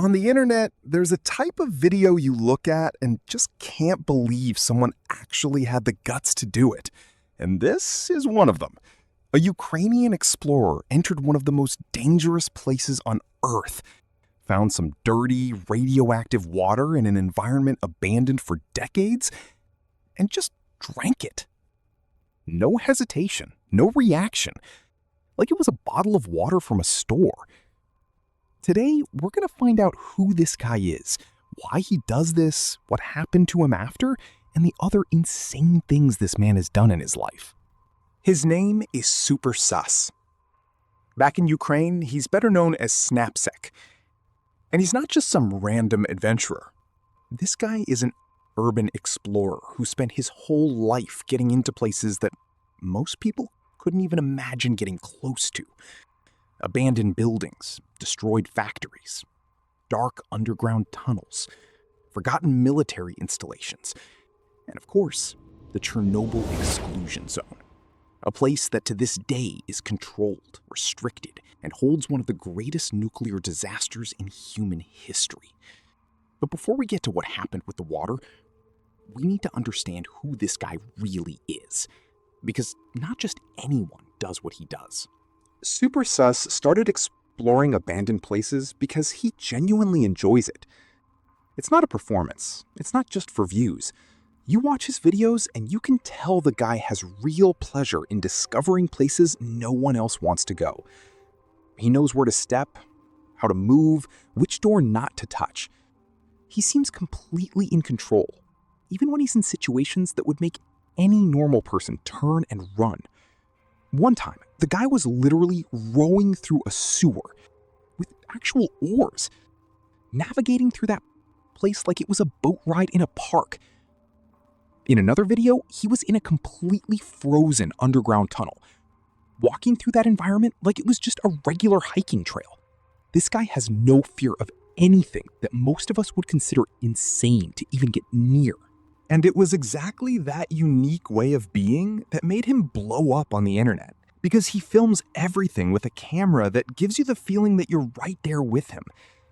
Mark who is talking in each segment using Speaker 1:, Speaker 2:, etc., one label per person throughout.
Speaker 1: On the internet, there's a type of video you look at and just can't believe someone actually had the guts to do it. And this is one of them. A Ukrainian explorer entered one of the most dangerous places on Earth, found some dirty, radioactive water in an environment abandoned for decades, and just drank it. No hesitation, no reaction, like it was a bottle of water from a store. Today, we're going to find out who this guy is, why he does this, what happened to him after, and the other insane things this man has done in his life. His name is Super Sus. Back in Ukraine, he's better known as Snapsec. And he's not just some random adventurer. This guy is an urban explorer who spent his whole life getting into places that most people couldn't even imagine getting close to. Abandoned buildings, destroyed factories, dark underground tunnels, forgotten military installations, and of course, the Chernobyl exclusion zone. A place that to this day is controlled, restricted, and holds one of the greatest nuclear disasters in human history. But before we get to what happened with the water, we need to understand who this guy really is. Because not just anyone does what he does. Super Sus started exploring abandoned places because he genuinely enjoys it. It's not a performance. It's not just for views. You watch his videos and you can tell the guy has real pleasure in discovering places no one else wants to go. He knows where to step, how to move, which door not to touch. He seems completely in control, even when he's in situations that would make any normal person turn and run. One time, the guy was literally rowing through a sewer with actual oars, navigating through that place like it was a boat ride in a park. In another video, he was in a completely frozen underground tunnel, walking through that environment like it was just a regular hiking trail. This guy has no fear of anything that most of us would consider insane to even get near. And it was exactly that unique way of being that made him blow up on the internet. Because he films everything with a camera that gives you the feeling that you're right there with him.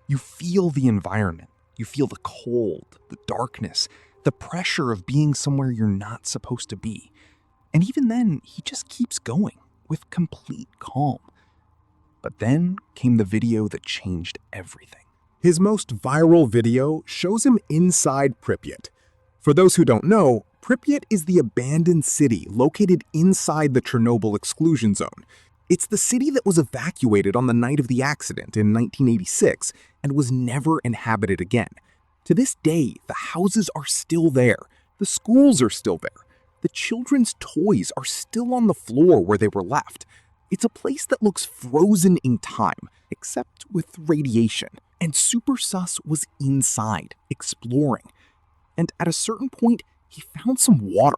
Speaker 1: You feel the environment. You feel the cold, the darkness, the pressure of being somewhere you're not supposed to be. And even then, he just keeps going with complete calm. But then came the video that changed everything. His most viral video shows him inside Pripyat. For those who don't know, Pripyat is the abandoned city located inside the Chernobyl exclusion zone. It's the city that was evacuated on the night of the accident in 1986 and was never inhabited again. To this day, the houses are still there, the schools are still there, the children's toys are still on the floor where they were left. It's a place that looks frozen in time, except with radiation. And Super Sus was inside, exploring. And at a certain point, he found some water.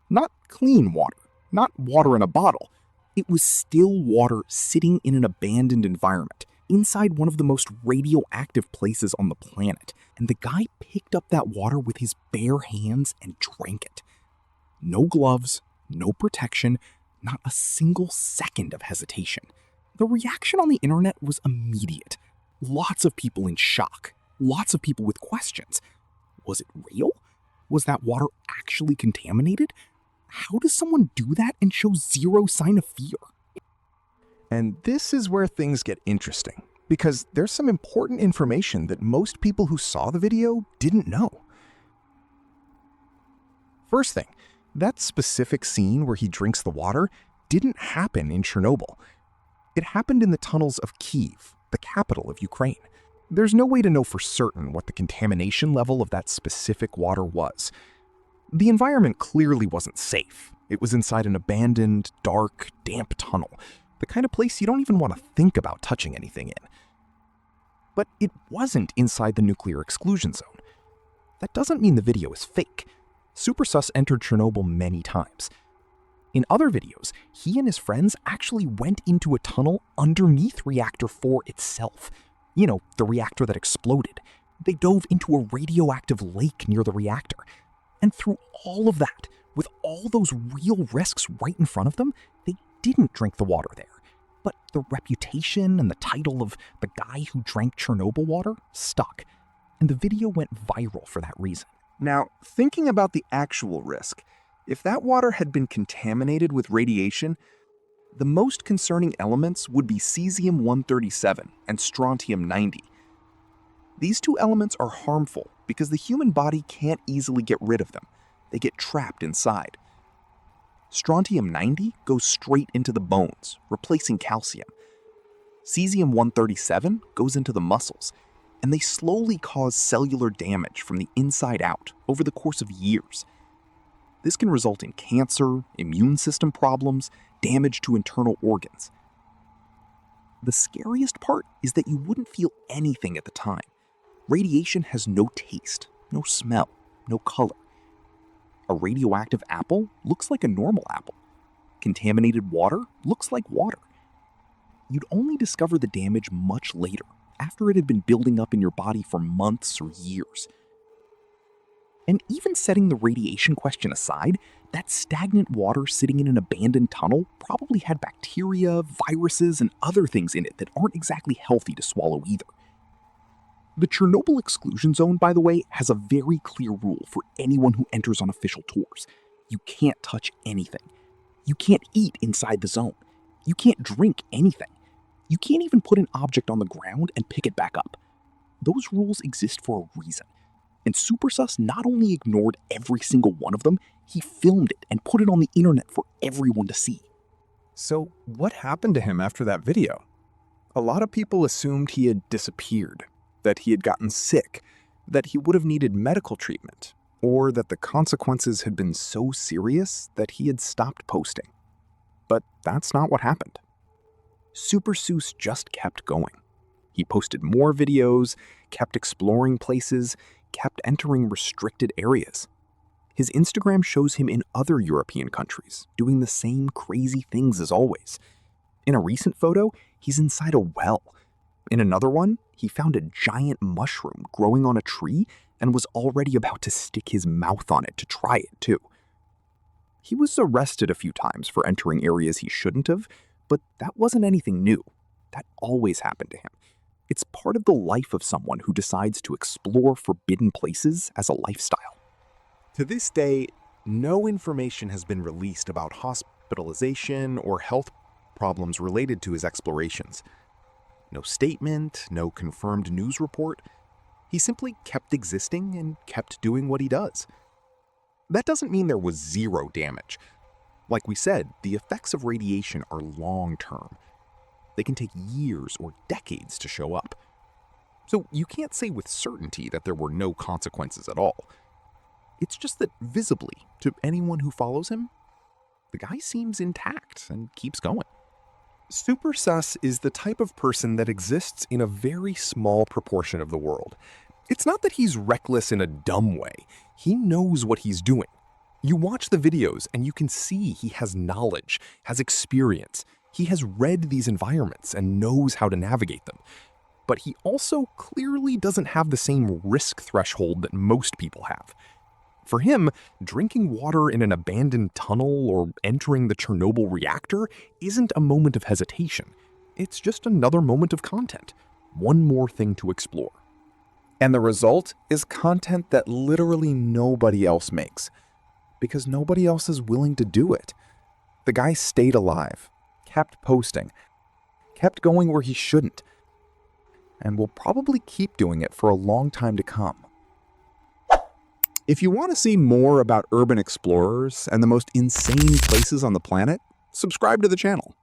Speaker 1: Not clean water, not water in a bottle. It was still water sitting in an abandoned environment, inside one of the most radioactive places on the planet. And the guy picked up that water with his bare hands and drank it. No gloves, no protection, not a single second of hesitation. The reaction on the internet was immediate. Lots of people in shock, lots of people with questions. Was it real? Was that water actually contaminated? How does someone do that and show zero sign of fear? And this is where things get interesting, because there's some important information that most people who saw the video didn't know. First thing, that specific scene where he drinks the water didn't happen in Chernobyl. It happened in the tunnels of Kyiv, the capital of Ukraine. There's no way to know for certain what the contamination level of that specific water was. The environment clearly wasn't safe. It was inside an abandoned, dark, damp tunnel, the kind of place you don't even want to think about touching anything in. But it wasn't inside the nuclear exclusion zone. That doesn't mean the video is fake. Super Sus entered Chernobyl many times. In other videos, he and his friends actually went into a tunnel underneath Reactor 4 itself. You know, the reactor that exploded. They dove into a radioactive lake near the reactor. And through all of that, with all those real risks right in front of them, they didn't drink the water there.
Speaker 2: But the reputation and the title of the guy who drank Chernobyl water stuck, and the video went viral for that reason.
Speaker 1: Now, thinking about the actual risk, if that water had been contaminated with radiation, the most concerning elements would be cesium-137 and strontium-90. These two elements are harmful because the human body can't easily get rid of them. They get trapped inside. Strontium-90 goes straight into the bones, replacing calcium. Cesium-137 goes into the muscles, and they slowly cause cellular damage from the inside out over the course of years. This can result in cancer, immune system problems, damage to internal organs. The scariest part is that you wouldn't feel anything at the time. Radiation has no taste, no smell, no color. A radioactive apple looks like a normal apple. Contaminated water looks like water. You'd only discover the damage much later, after it had been building up in your body for months or years. And even setting the radiation question aside, that stagnant water sitting in an abandoned tunnel probably had bacteria, viruses, and other things in it that aren't exactly healthy to swallow either. The Chernobyl exclusion zone, by the way, has a very clear rule for anyone who enters on official tours. You can't touch anything. You can't eat inside the zone. You can't drink anything. You can't even put an object on the ground and pick it back up. Those rules exist for a reason. And SuperSus not only ignored every single one of them, he filmed it and put it on the internet for everyone to see.
Speaker 3: So what happened to him after that video? A lot of people assumed he had disappeared, that he had gotten sick, that he would have needed medical treatment, or that the consequences had been so serious that he had stopped posting. But that's not what happened. SuperSus just kept going. He posted more videos, kept exploring places, kept entering restricted areas. His Instagram shows him in other European countries, doing the same crazy things as always. In a recent photo, he's inside a well. In another one, he found a giant mushroom growing on a tree and was already about to stick his mouth on it to try it too. He was arrested a few times for entering areas he shouldn't have, but that wasn't anything new. That always happened to him. It's part of the life of someone who decides to explore forbidden places as a lifestyle.
Speaker 4: To this day, no information has been released about hospitalization or health problems related to his explorations. No statement, no confirmed news report. He simply kept existing and kept doing what he does. That doesn't mean there was zero damage. Like we said, the effects of radiation are long-term. They can take years or decades to show up. So you can't say with certainty that there were no consequences at all. It's just that visibly, to anyone who follows him, the guy seems intact and keeps going.
Speaker 1: SuperSus is the type of person that exists in a very small proportion of the world. It's not that he's reckless in a dumb way. He knows what he's doing. You watch the videos and you can see he has knowledge, has experience. He has read these environments and knows how to navigate them. But he also clearly doesn't have the same risk threshold that most people have. For him, drinking water in an abandoned tunnel or entering the Chernobyl reactor isn't a moment of hesitation. It's just another moment of content. One more thing to explore. And the result is content that literally nobody else makes. Because nobody else is willing to do it. The guy stayed alive, kept posting, kept going where he shouldn't, and will probably keep doing it for a long time to come. If you want to see more about urban explorers and the most insane places on the planet, subscribe to the channel.